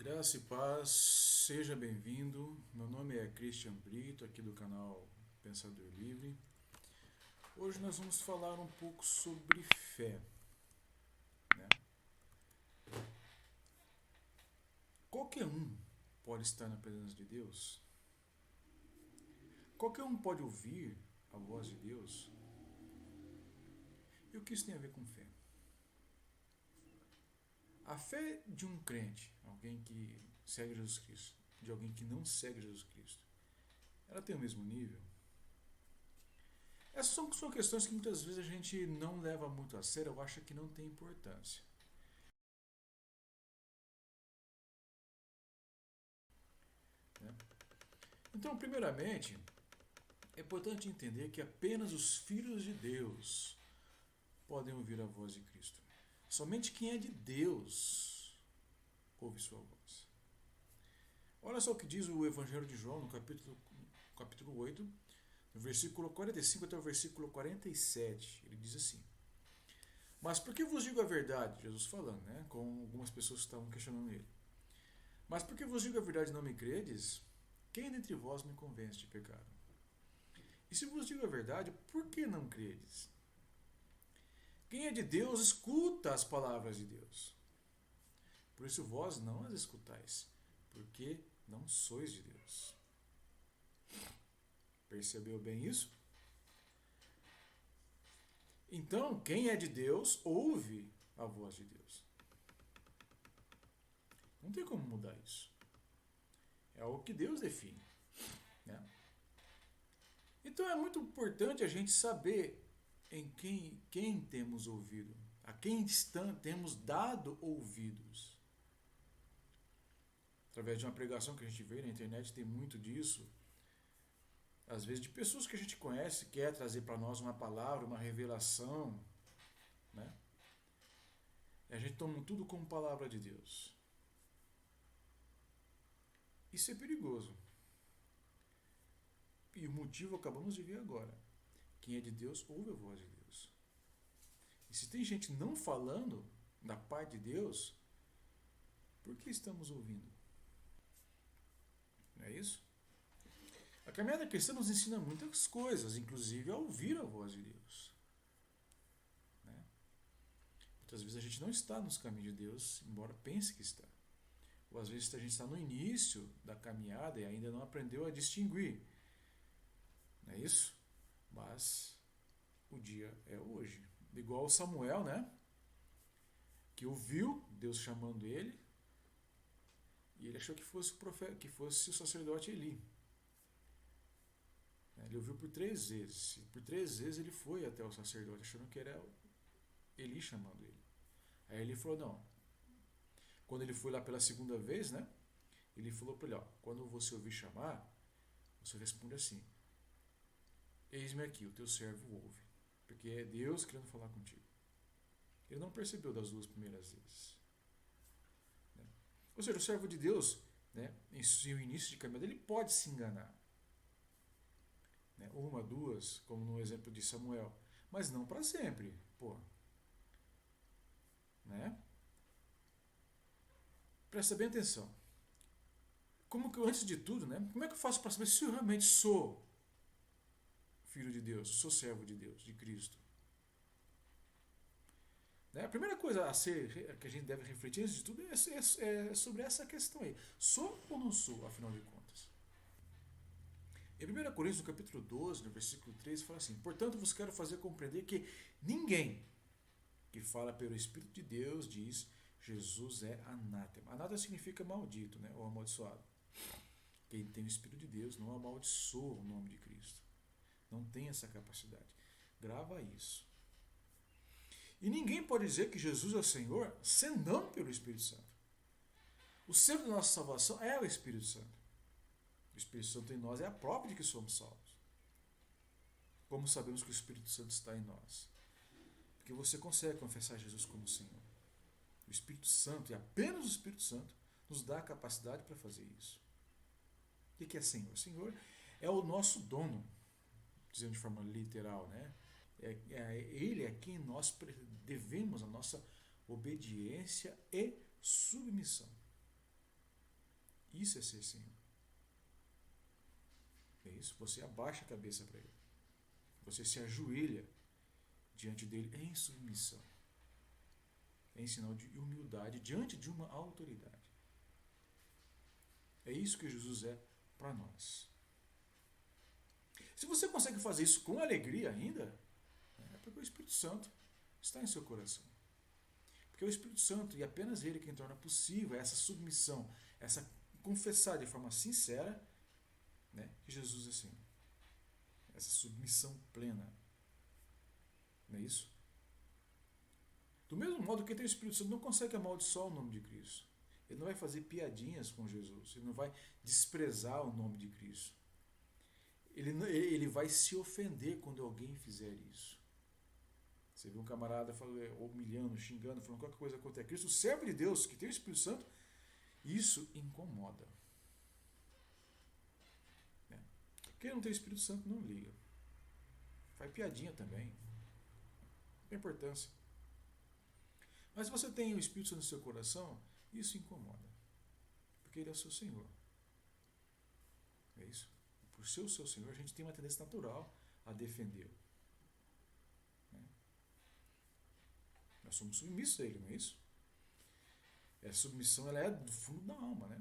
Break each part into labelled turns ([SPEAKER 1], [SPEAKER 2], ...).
[SPEAKER 1] Graça e paz, seja bem-vindo. Meu nome é Christian Brito, aqui do canal Pensador Livre. Hoje nós vamos falar um pouco sobre fé, né? Qualquer um pode estar na presença de Deus? Qualquer um pode ouvir a voz de Deus? E o que isso tem a ver com fé? A fé de um crente, alguém que segue Jesus Cristo, de alguém que não segue Jesus Cristo, ela tem o mesmo nível? Essas são questões que muitas vezes a gente não leva muito a sério ou acha que não tem importância, né? Então, primeiramente, é importante entender que apenas os filhos de Deus podem ouvir a voz de Cristo. Somente quem é de Deus ouve sua voz. Olha só o que diz o Evangelho de João no capítulo 8, no versículo 45 até o versículo 47. Ele diz assim: Mas por que vos digo a verdade? Jesus falando, né? Com algumas pessoas que estavam questionando ele. Mas por que vos digo a verdade e não me credes? Quem dentre vós me convence de pecado? E se vos digo a verdade, por que não credes? Quem é de Deus escuta as palavras de Deus. Por isso vós não as escutais, porque não sois de Deus. Percebeu bem isso? Então, quem é de Deus ouve a voz de Deus. Não tem como mudar isso. É o que Deus define, né? Então é muito importante a gente saber em quem temos ouvido, a quem temos dado ouvidos. Através de uma pregação que a gente vê na internet, tem muito disso. Às vezes de pessoas que a gente conhece, quer trazer para nós uma palavra, uma revelação, né? E a gente toma tudo como palavra de Deus. Isso é perigoso. E o motivo acabamos de ver agora. Quem é de Deus ouve a voz de Deus. E se tem gente não falando da parte de Deus, por que estamos ouvindo? Não é isso? A caminhada cristã nos ensina muitas coisas, inclusive a ouvir a voz de Deus, né? Muitas vezes a gente não está nos caminhos de Deus, embora pense que está. Ou às vezes a gente está no início da caminhada e ainda não aprendeu a distinguir. Não é isso? Mas o dia é hoje. Igual Samuel, né? Que ouviu Deus chamando ele e ele achou que fosse o profeta, que fosse o sacerdote Eli. Ele ouviu por 3 vezes. E por 3 vezes ele foi até o sacerdote, achando que era Eli chamando ele. Aí ele falou, não. Quando ele foi lá pela segunda vez, né? Ele falou para ele, ó, quando você ouvir chamar, você responde assim: Eis-me aqui, o teu servo ouve. Porque é Deus querendo falar contigo. Ele não percebeu das 2 primeiras vezes, né? Ou seja, o servo de Deus, né, em seu início de caminhada, ele pode se enganar, né? Uma, duas, como no exemplo de Samuel. Mas não para sempre, pô, né? Presta bem atenção. Como que, antes de tudo, né? Como é que eu faço para saber se eu realmente sou filho de Deus, sou servo de Deus, de Cristo? Né? A primeira coisa que a gente deve refletir antes de tudo é sobre essa questão aí. Sou ou não sou, afinal de contas? Em 1 Coríntios, no capítulo 12, no versículo 3, fala assim: Portanto, vos quero fazer compreender que ninguém que fala pelo Espírito de Deus diz Jesus é anátema. Anátema significa maldito, né? Ou amaldiçoado. Quem tem o Espírito de Deus não amaldiçoa o nome de Cristo. Não tem essa capacidade. Grava isso. E ninguém pode dizer que Jesus é o Senhor senão pelo Espírito Santo. O centro da nossa salvação é o Espírito Santo. O Espírito Santo em nós é a prova de que somos salvos. Como sabemos que o Espírito Santo está em nós? Porque você consegue confessar Jesus como Senhor. O Espírito Santo, e apenas o Espírito Santo, nos dá a capacidade para fazer isso. O que é Senhor? Senhor é o nosso dono, dizendo de forma literal, né? Ele é quem nós devemos a nossa obediência e submissão. Isso é ser Senhor. É isso? Você abaixa a cabeça para Ele. Você se ajoelha diante dele em submissão. Em sinal de humildade diante de uma autoridade. É isso que Jesus é para nós. Se você consegue fazer isso com alegria ainda, é porque o Espírito Santo está em seu coração. Porque é o Espírito Santo, e apenas Ele, quem torna possível essa submissão, essa confessar de forma sincera, né, que Jesus é Senhor. Essa submissão plena. Não é isso? Do mesmo modo que tem o Espírito Santo não consegue amaldiçoar o nome de Cristo. Ele não vai fazer piadinhas com Jesus. Ele não vai desprezar o nome de Cristo. Ele vai se ofender quando alguém fizer isso. Você vê um camarada humilhando, xingando, falando qualquer coisa contra Cristo. O servo de Deus, que tem o Espírito Santo, isso incomoda. Quem não tem o Espírito Santo não liga. Faz piadinha também. Não tem importância. Mas se você tem o Espírito Santo no seu coração, isso incomoda. Porque Ele é o seu Senhor. É isso? Por ser o seu Senhor, a gente tem uma tendência natural a defendê-lo. Nós somos submissos a Ele, não é isso? Essa submissão ela é do fundo da alma, né?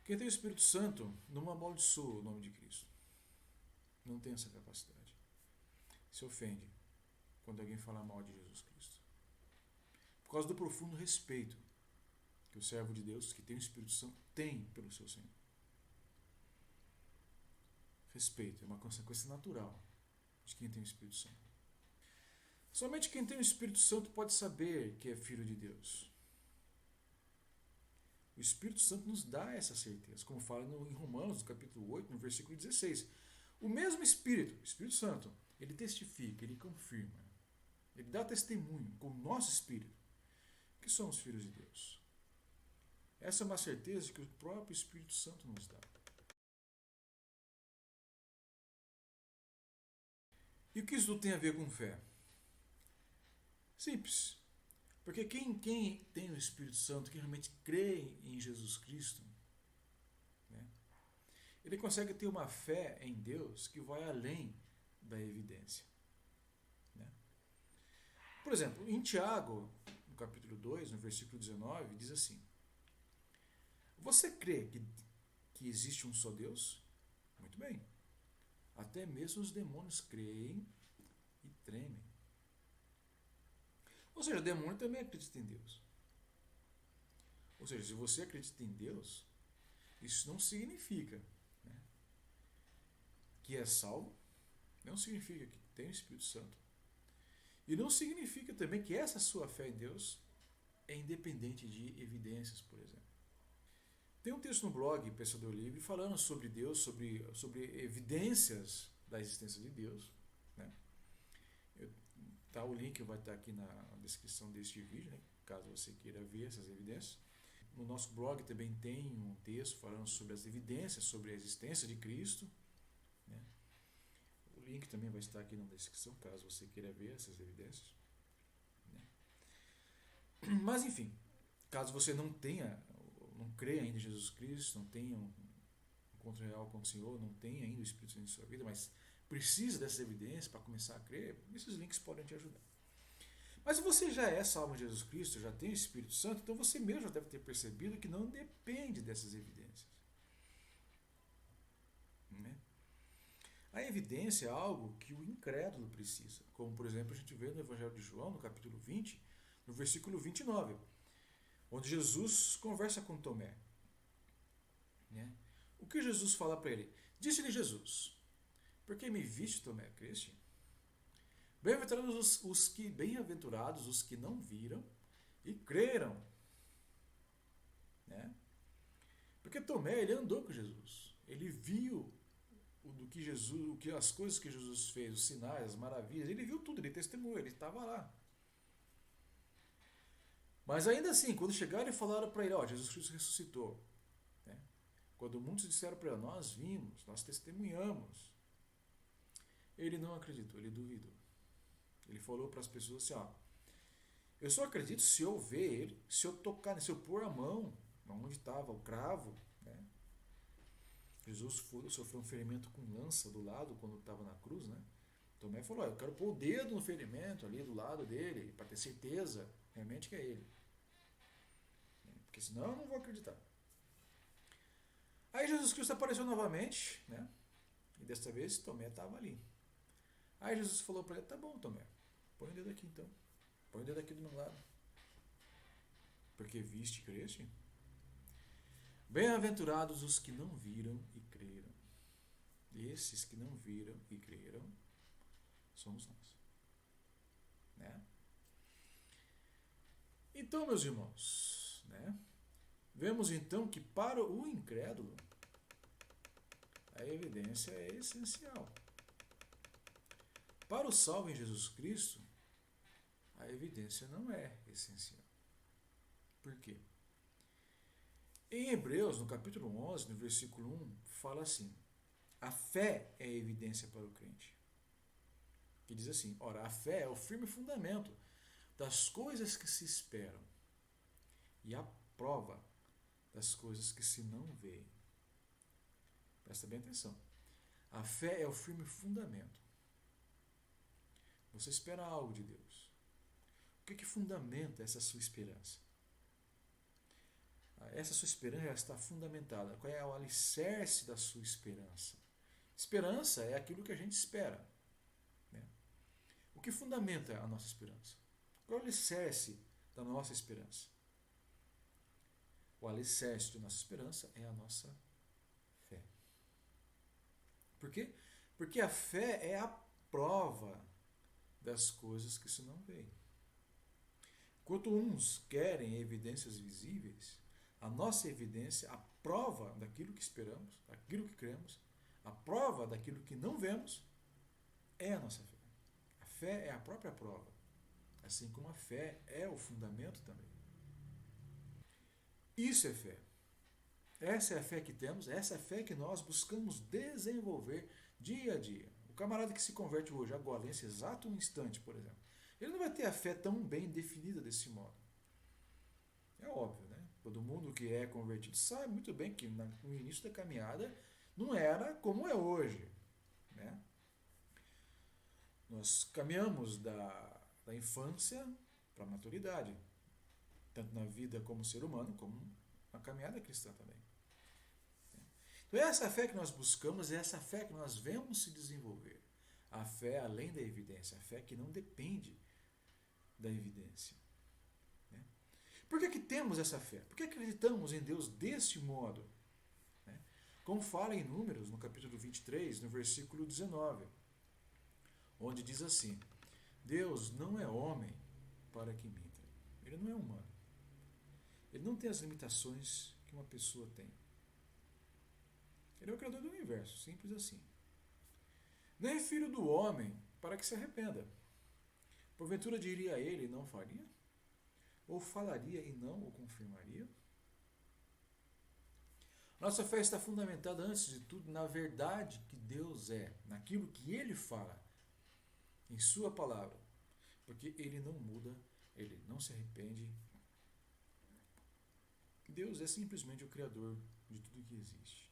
[SPEAKER 1] Quem tem o Espírito Santo não amaldiçoa o nome de Cristo. Não tem essa capacidade. Se ofende quando alguém fala mal de Jesus Cristo. Por causa do profundo respeito que o servo de Deus, que tem o Espírito Santo, tem pelo seu Senhor. Respeito é uma consequência natural de quem tem o Espírito Santo. Somente quem tem o Espírito Santo pode saber que é filho de Deus. O Espírito Santo nos dá essa certeza, como fala em Romanos, no capítulo 8, no versículo 16. O mesmo Espírito, o Espírito Santo, ele testifica, ele confirma, ele dá testemunho com o nosso Espírito que somos filhos de Deus. Essa é uma certeza que o próprio Espírito Santo nos dá. E o que isso tem a ver com fé? Simples. Porque quem tem o Espírito Santo, quem realmente crê em Jesus Cristo, né, ele consegue ter uma fé em Deus que vai além da evidência. Né? Por exemplo, em Tiago, no capítulo 2, no versículo 19, diz assim: você crê que existe um só Deus? Muito bem. Até mesmo os demônios creem e tremem. Ou seja, o demônio também acredita em Deus. Ou seja, se você acredita em Deus, isso não significa, né, que é salvo, não significa que tem o Espírito Santo, e não significa também que essa sua fé em Deus é independente de evidências, por exemplo. Tem um texto no blog Pensador Livre falando sobre Deus, sobre evidências da existência de Deus. Né? O link vai estar aqui na descrição deste vídeo, né? Caso você queira ver essas evidências. No nosso blog também tem um texto falando sobre as evidências, sobre a existência de Cristo. Né? O link também vai estar aqui na descrição, caso você queira ver essas evidências. Né? Mas enfim, caso você não creia ainda em Jesus Cristo, não tenha um encontro real com o Senhor, não tenha ainda o Espírito Santo em sua vida, mas precisa dessas evidências para começar a crer, esses links podem te ajudar. Mas se você já é salvo em Jesus Cristo, já tem o Espírito Santo, então você mesmo já deve ter percebido que não depende dessas evidências. Né? A evidência é algo que o incrédulo precisa, como por exemplo a gente vê no Evangelho de João, no capítulo 20, no versículo 29, onde Jesus conversa com Tomé. Né? O que Jesus fala para ele? Disse-lhe Jesus: porque me viste, Tomé, creste? Bem-aventurados os que não viram e creram. Né? Porque Tomé, ele andou com Jesus. Ele viu as coisas que Jesus fez, os sinais, as maravilhas, ele viu tudo, ele testemunhou, ele estava lá. Mas ainda assim, quando chegaram e falaram para ele, Jesus Cristo ressuscitou. Né? Quando muitos disseram para ele, nós vimos, nós testemunhamos. Ele não acreditou, ele duvidou. Ele falou para as pessoas assim, eu só acredito se eu ver ele, se eu tocar, se eu pôr a mão onde estava o cravo, né? Jesus sofreu um ferimento com lança do lado quando estava na cruz, né? Tomé falou, eu quero pôr o dedo no ferimento ali do lado dele, para ter certeza realmente que é ele. Porque senão eu não vou acreditar. Aí Jesus Cristo apareceu novamente, né? E desta vez Tomé estava ali. Aí Jesus falou para ele, tá bom, Tomé, põe o dedo aqui então. Põe o dedo aqui do meu lado. Porque viste e creste? Bem-aventurados os que não viram e creram. Esses que não viram e creram somos nós. Né? Então, meus irmãos, né? Vemos então que para o incrédulo a evidência é essencial. Para o salvo em Jesus Cristo, a evidência não é essencial. Por quê? Em Hebreus, no capítulo 11, no versículo 1, fala assim: a fé é a evidência para o crente. Que diz assim: ora, a fé é o firme fundamento das coisas que se esperam e a prova das coisas que se não veem. Presta bem atenção. A fé é o firme fundamento. Você espera algo de Deus. O que fundamenta essa sua esperança? Essa sua esperança está fundamentada. Qual é o alicerce da sua esperança? Esperança é aquilo que a gente espera. Né? O que fundamenta a nossa esperança? Qual é o alicerce da nossa esperança? O alicerce da nossa esperança é a nossa fé. Por quê? Porque a fé é a prova das coisas que se não veem. Enquanto uns querem evidências visíveis, a nossa evidência, a prova daquilo que esperamos, daquilo que cremos, a prova daquilo que não vemos, é a nossa fé. A fé é a própria prova, assim como a fé é o fundamento também. Isso é fé. Essa é a fé que temos, essa é a fé que nós buscamos desenvolver dia a dia. O camarada que se converte hoje, agora, nesse exato instante, por exemplo, ele não vai ter a fé tão bem definida desse modo. É óbvio, né? Todo mundo que é convertido sabe muito bem que no início da caminhada não era como é hoje. Né? Nós caminhamos da infância para a maturidade, tanto na vida como ser humano, como na caminhada cristã também. Então essa fé que nós buscamos é essa fé que nós vemos se desenvolver. A fé além da evidência, a fé que não depende da evidência. Né? Por que temos essa fé? Por que acreditamos em Deus deste modo? Né? Como fala em Números, no capítulo 23, no versículo 19, onde diz assim: Deus não é homem para que minta. Ele não é humano. Ele não tem as limitações que uma pessoa tem. Ele é o criador do universo, simples assim. Nem filho do homem para que se arrependa. Porventura diria a ele e não faria? Ou falaria e não o confirmaria? Nossa fé está fundamentada, antes de tudo, na verdade que Deus é, naquilo que Ele fala, em Sua palavra. Porque Ele não muda, Ele não se arrepende. Deus é simplesmente o Criador de tudo que existe.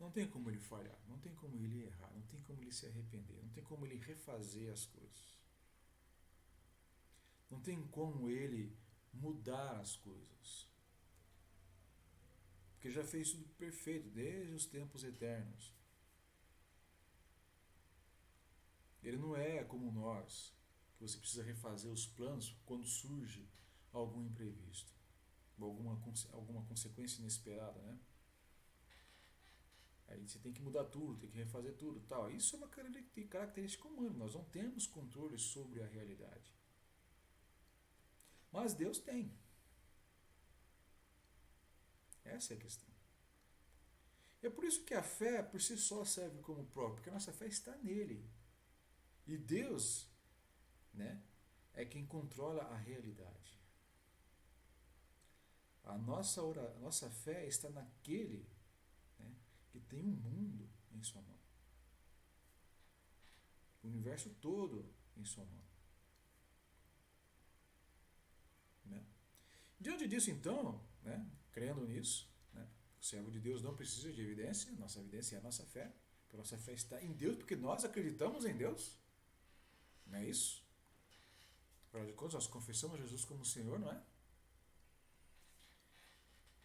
[SPEAKER 1] Não tem como Ele falhar, não tem como Ele errar, não tem como Ele se arrepender, não tem como Ele refazer as coisas. Não tem como Ele mudar as coisas. Porque já fez tudo perfeito, desde os tempos eternos. Ele não é como nós, que você precisa refazer os planos quando surge algum imprevisto, ou alguma consequência inesperada, né? Aí você tem que mudar tudo, tem que refazer tudo, tal. Isso é uma característica humana, nós não temos controle sobre a realidade. Mas Deus tem. Essa é a questão. É por isso que a fé por si só serve como próprio, porque a nossa fé está nele. E Deus, né, é quem controla a realidade. A nossa fé está naquele, né, que tem um mundo em sua mão. O universo todo em sua mão. Né? Diante disso, então, né, crendo nisso, né, o servo de Deus não precisa de evidência, nossa evidência é a nossa fé. A nossa fé está em Deus, porque nós acreditamos em Deus. Não é isso? Afinal de contas, nós confessamos Jesus como Senhor, não é?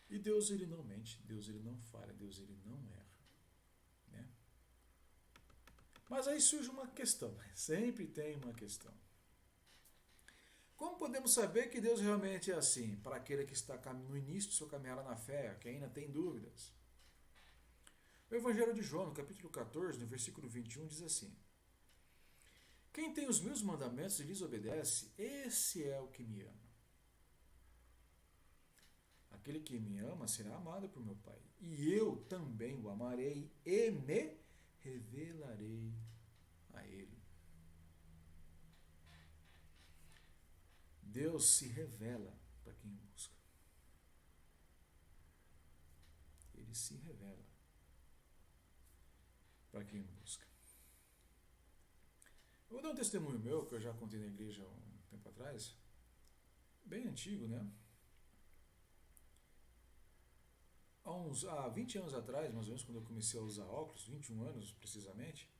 [SPEAKER 1] E Deus, ele não mente, Deus, ele não falha, Deus, ele não erra. Né? Mas aí surge uma questão, sempre tem uma questão. Como podemos saber que Deus realmente é assim, para aquele que está no início de sua caminhada na fé, que ainda tem dúvidas? O Evangelho de João, no capítulo 14, no versículo 21, diz assim: Quem tem os meus mandamentos e lhes obedece, esse é o que me ama. Aquele que me ama será amado por meu Pai. E eu também o amarei e me revelarei a ele. Deus se revela para quem o busca. Ele se revela para quem o busca. Eu vou dar um testemunho meu, que eu já contei na igreja há um tempo atrás, bem antigo, né? Há 20 anos atrás, mais ou menos, quando eu comecei a usar óculos, 21 anos precisamente,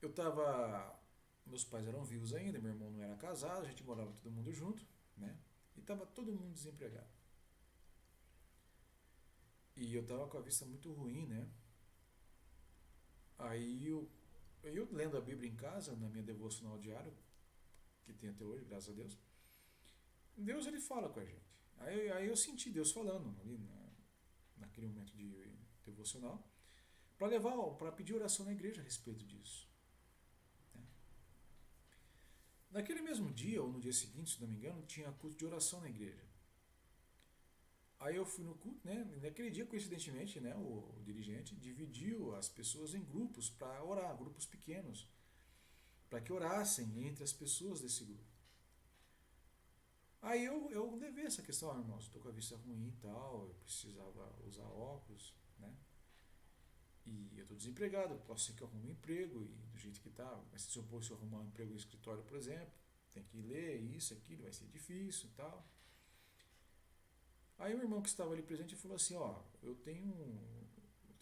[SPEAKER 1] eu estava. Meus pais eram vivos ainda, meu irmão não era casado, a gente morava todo mundo junto, né? E estava todo mundo desempregado. E eu estava com a vista muito ruim, né? Aí eu lendo a Bíblia em casa, na minha devocional diário, que tem até hoje, graças a Deus, Deus ele fala com a gente. Aí eu senti Deus falando ali naquele momento de devocional, para pedir oração na igreja a respeito disso. Né? Naquele mesmo dia, ou no dia seguinte, se não me engano, tinha culto de oração na igreja. Aí eu fui no culto, né? Naquele dia, coincidentemente, né, o dirigente dividiu as pessoas em grupos para orar, grupos pequenos, para que orassem entre as pessoas desse grupo. Aí eu levei essa questão, irmãos, estou com a vista ruim e tal, eu precisava usar óculos, né? E eu estou desempregado, posso ser que eu arrume um emprego, e do jeito que está, mas se eu arrumar um emprego no escritório, por exemplo, tem que ler isso, aquilo, vai ser difícil e tal. Aí o irmão que estava ali presente falou assim, ó, eu tenho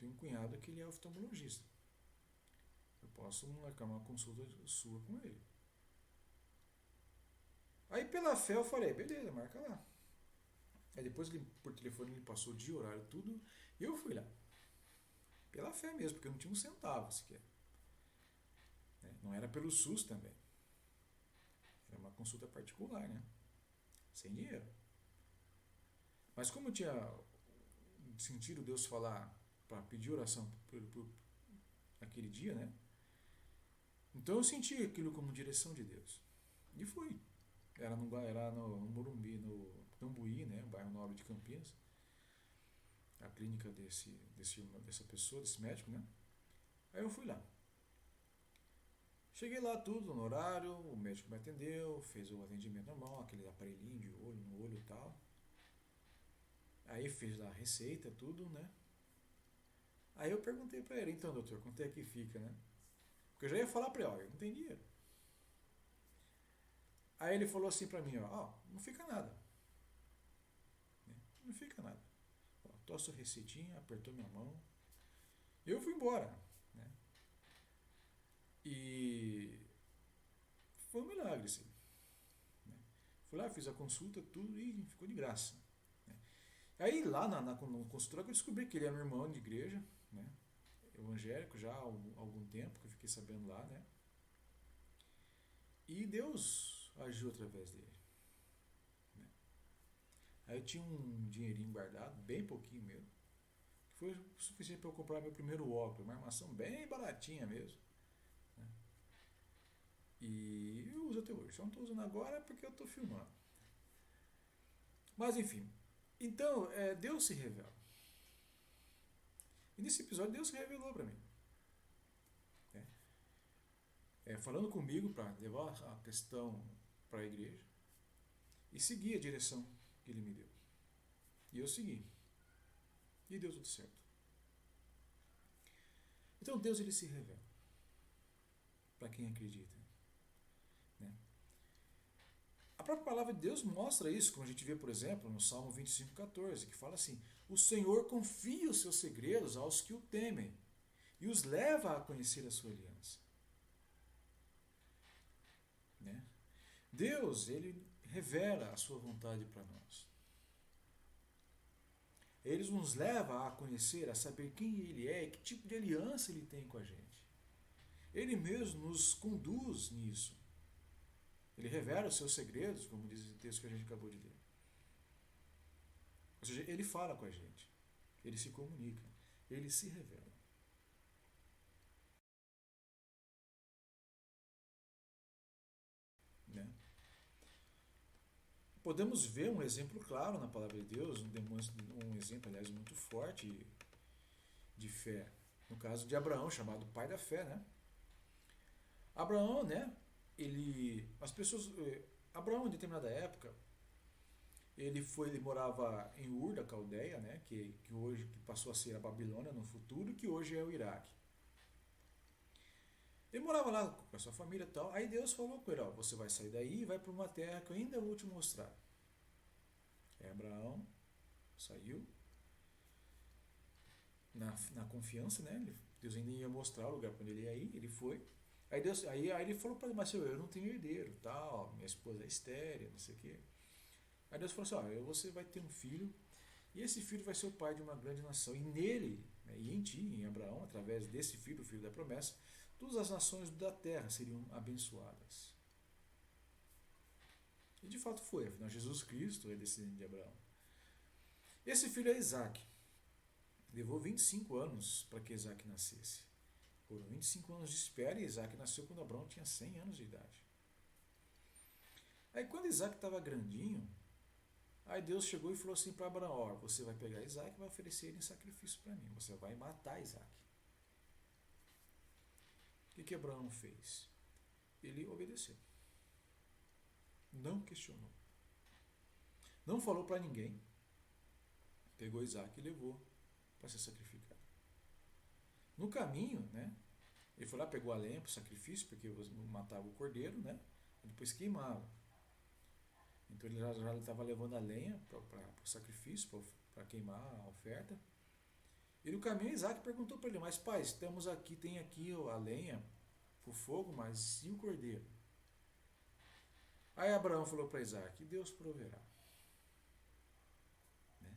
[SPEAKER 1] um cunhado que ele é oftalmologista. Eu posso marcar uma consulta sua com ele. Aí pela fé eu falei, beleza, marca lá. Aí depois ele, por telefone ele passou o dia, horário, tudo, e eu fui lá. Pela fé mesmo, porque eu não tinha um centavo sequer. Né? Não era pelo SUS também. Era uma consulta particular, né? Sem dinheiro. Mas como eu tinha sentido Deus falar para pedir oração por aquele dia, né? Então eu senti aquilo como direção de Deus. E fui. Era no Morumbi, no Cambuí, né? Bairro Nobre de Campinas. A clínica dessa pessoa, desse médico, né? Aí eu fui lá. Cheguei lá tudo no horário, o médico me atendeu, fez o atendimento normal, aquele aparelhinho de olho no olho e tal. Aí fez lá a receita, tudo, né? Aí eu perguntei pra ele, então doutor, quanto é que fica, né? Porque eu já ia falar pra ele, ó, eu não tenho dinheiro. Aí ele falou assim pra mim, ó, não fica nada. Né? Não fica nada. Ó, tosse a receitinha, apertou minha mão. E eu fui embora. Né? E foi um milagre, assim. Né? Fui lá, fiz a consulta, tudo e ficou de graça. Né? Aí lá no consultório eu descobri que ele era meu irmão de igreja, né? Evangélico já há algum tempo, que eu fiquei sabendo lá, né? E Deus agiu através dele. Né? Aí eu tinha um dinheirinho guardado, bem pouquinho mesmo, que foi o suficiente para eu comprar meu primeiro óculos, uma armação bem baratinha mesmo. Né? E eu uso até hoje. Só não estou usando agora porque eu estou filmando. Mas enfim. Então, Deus se revela. E nesse episódio Deus se revelou para mim. Né? Falando comigo para levar a questão para a igreja e seguir a direção que ele me deu. E eu segui. E deu tudo certo. Então Deus ele se revela para quem acredita. Né? A própria palavra de Deus mostra isso, como a gente vê, por exemplo, no Salmo 25,14, que fala assim: o Senhor confia os seus segredos aos que o temem e os leva a conhecer a sua aliança. Né? Deus, ele revela a sua vontade para nós. Ele nos leva a conhecer, a saber quem ele é e que tipo de aliança ele tem com a gente. Ele mesmo nos conduz nisso. Ele revela os seus segredos, como diz o texto que a gente acabou de ler. Ou seja, ele fala com a gente. Ele se comunica. Ele se revela. Né? Podemos ver um exemplo claro na palavra de Deus, um exemplo, aliás, muito forte de fé. No caso de Abraão, chamado pai da fé, né? Abraão, né? As pessoas, Abraão, em determinada época, ele morava em Ur da Caldeia, né? Que hoje que passou a ser a Babilônia no futuro, que hoje é o Iraque. Ele morava lá com a sua família e tal. Aí Deus falou com ele: ó, você vai sair daí e vai para uma terra que eu ainda vou te mostrar. Aí Abraão saiu na confiança, né? Deus ainda ia mostrar o lugar para onde ele ia ir, ele foi. Aí ele falou para ele: mas eu não tenho herdeiro, tal, minha esposa é estéril, não sei o quê. Aí Deus falou assim: ó, você vai ter um filho, e esse filho vai ser o pai de uma grande nação. E nele, né, e em ti, em Abraão, através desse filho, o filho da promessa, todas as nações da terra seriam abençoadas. E de fato foi, afinal, Jesus Cristo é descendente de Abraão. Esse filho é Isaac. Levou 25 anos para que Isaac nascesse. Foram 25 anos de espera e Isaac nasceu quando Abraão tinha 100 anos de idade. Aí quando Isaac estava grandinho, aí Deus chegou e falou assim para Abraão: ó, você vai pegar Isaac e vai oferecer ele em sacrifício para mim. Você vai matar Isaac. O que Abraão fez? Ele obedeceu. Não questionou. Não falou para ninguém. Pegou Isaac e levou para ser sacrificado. No caminho, né? Ele foi lá, pegou a lenha para o sacrifício, porque matava o cordeiro, né? E depois queimava. Então ele já estava levando a lenha para o sacrifício, para queimar a oferta. E no caminho Isaac perguntou para ele: mas pai, tem aqui a lenha, o fogo, mas e o cordeiro? Aí Abraão falou para Isaac: Deus proverá. Né?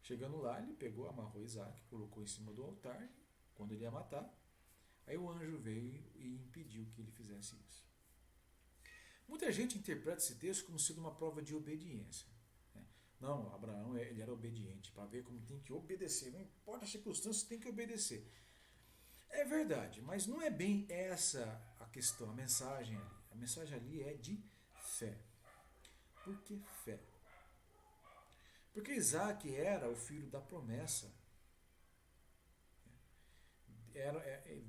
[SPEAKER 1] Chegando lá, ele pegou, amarrou Isaac, colocou em cima do altar, quando ele ia matar. Aí o anjo veio e impediu que ele fizesse isso. Muita gente interpreta esse texto como sendo uma prova de obediência. Né? Não, Abraão ele era obediente, para ver como tem que obedecer. Não importa a circunstância, tem que obedecer. É verdade, mas não é bem essa a questão, a mensagem ali. A mensagem ali é de fé. Por que fé? Porque Isaac era o filho da promessa.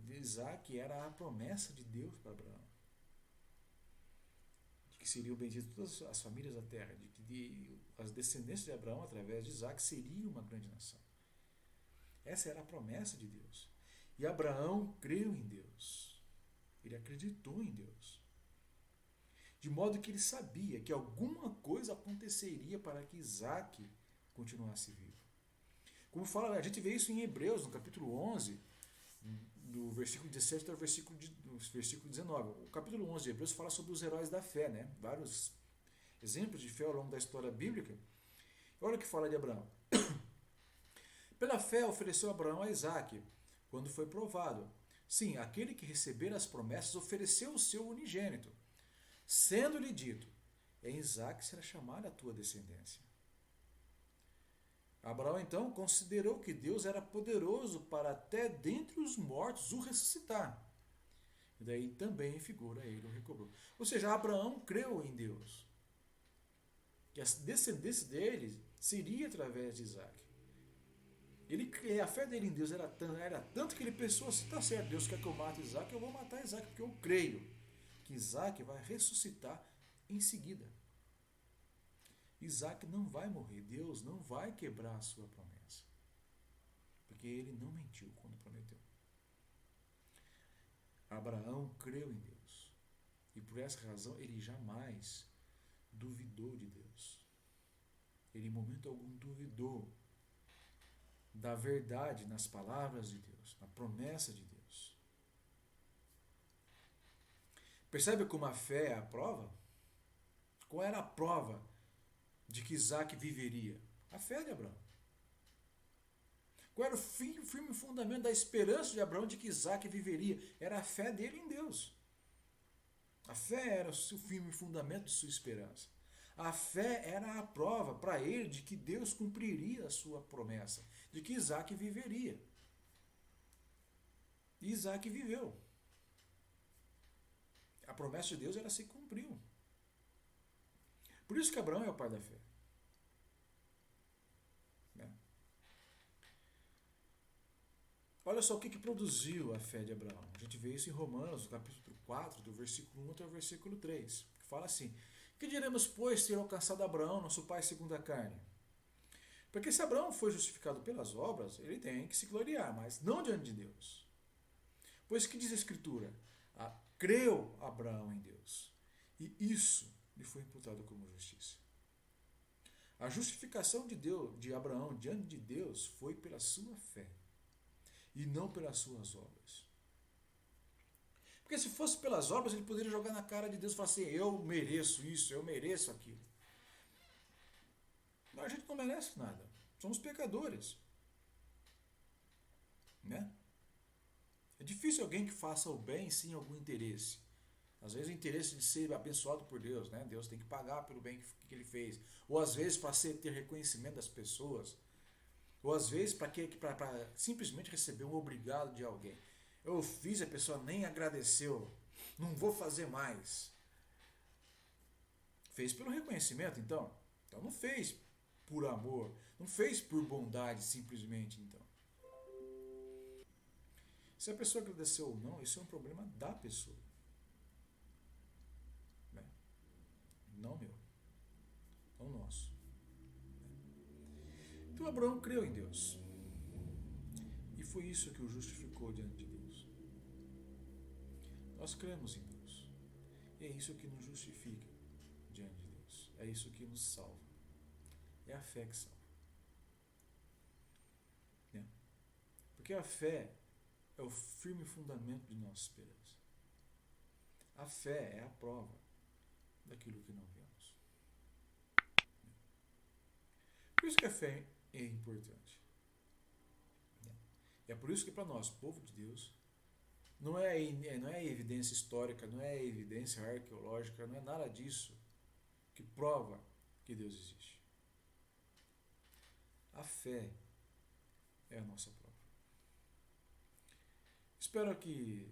[SPEAKER 1] Isaac era a promessa de Deus para Abraão. De que seriam benditas todas as famílias da terra, de que as descendências de Abraão, através de Isaac, seriam uma grande nação. Essa era a promessa de Deus. E Abraão creu em Deus. Ele acreditou em Deus. De modo que ele sabia que alguma coisa aconteceria para que Isaac continuasse vivo. Como fala, a gente vê isso em Hebreus, no capítulo 11, do versículo 17 até o versículo 19. O capítulo 11 de Hebreus fala sobre os heróis da fé, né? Vários exemplos de fé ao longo da história bíblica. Olha o que fala de Abraão. Pela fé ofereceu Abraão a Isaac, quando foi provado. Sim, aquele que receber as promessas ofereceu o seu unigênito, sendo-lhe dito: em Isaac será chamada a tua descendência. Abraão então considerou que Deus era poderoso para até dentre os mortos o ressuscitar. E daí também em figura ele o recobrou. Ou seja, Abraão creu em Deus. Que a descendência dele seria através de Isaac. A fé dele em Deus era tanto que ele pensou assim: tá certo, Deus quer que eu mate Isaac, eu vou matar Isaac, porque eu creio que Isaac vai ressuscitar em seguida. Isaac não vai morrer, Deus não vai quebrar a sua promessa. Porque ele não mentiu quando prometeu. Abraão creu em Deus. E por essa razão ele jamais duvidou de Deus. Ele em momento algum duvidou da verdade nas palavras de Deus, na promessa de Deus. Percebe como a fé é a prova? Qual era a prova de que Isaac viveria? A fé de Abraão. Qual era o firme fundamento da esperança de Abraão de que Isaac viveria? Era a fé dele em Deus. A fé era o firme fundamento de sua esperança. A fé era a prova para ele de que Deus cumpriria a sua promessa, de que Isaac viveria. E Isaac viveu. A promessa de Deus ela se cumpriu. Por isso que Abraão é o pai da fé. Né? Olha só o que produziu a fé de Abraão. A gente vê isso em Romanos, no capítulo 4, do versículo 1 até o versículo 3, que fala assim: que diremos, pois, ter alcançado Abraão, nosso pai segundo a carne? Porque se Abraão foi justificado pelas obras, ele tem que se gloriar, mas não diante de Deus. Pois que diz a Escritura? Creu Abraão em Deus, e isso lhe foi imputado como justiça. A justificação de Abraão diante de Deus foi pela sua fé, e não pelas suas obras. Porque se fosse pelas obras, ele poderia jogar na cara de Deus e falar assim: eu mereço isso, eu mereço aquilo. Mas a gente não merece nada. Somos pecadores. Né? É difícil alguém que faça o bem sem algum interesse. Às vezes o interesse de ser abençoado por Deus, né? Deus tem que pagar pelo bem que ele fez. Ou às vezes para ter reconhecimento das pessoas. Ou às vezes para simplesmente receber um obrigado de alguém. Eu fiz, a pessoa nem agradeceu. Não vou fazer mais. Fez pelo reconhecimento, então? Então não fez por amor. Não fez por bondade, simplesmente, então. Se a pessoa agradeceu ou não, isso é um problema da pessoa. Né? Não meu. Não nosso. Então Abraão creu em Deus. E foi isso que o justificou diante de Deus. Nós cremos em Deus. E é isso que nos justifica diante de Deus. É isso que nos salva. É a fé que salva. Né? Porque a fé é o firme fundamento de nossa esperança. A fé é a prova daquilo que não vemos. Por isso que a fé é importante. É por isso que para nós, povo de Deus, não é evidência histórica, não é evidência arqueológica, não é nada disso que prova que Deus existe. A fé é a nossa prova. Espero que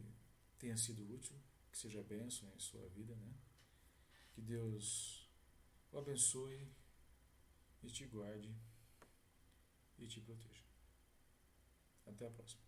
[SPEAKER 1] tenha sido útil, que seja bênção em sua vida, né? Que Deus o abençoe e te guarde e te proteja. Até a próxima.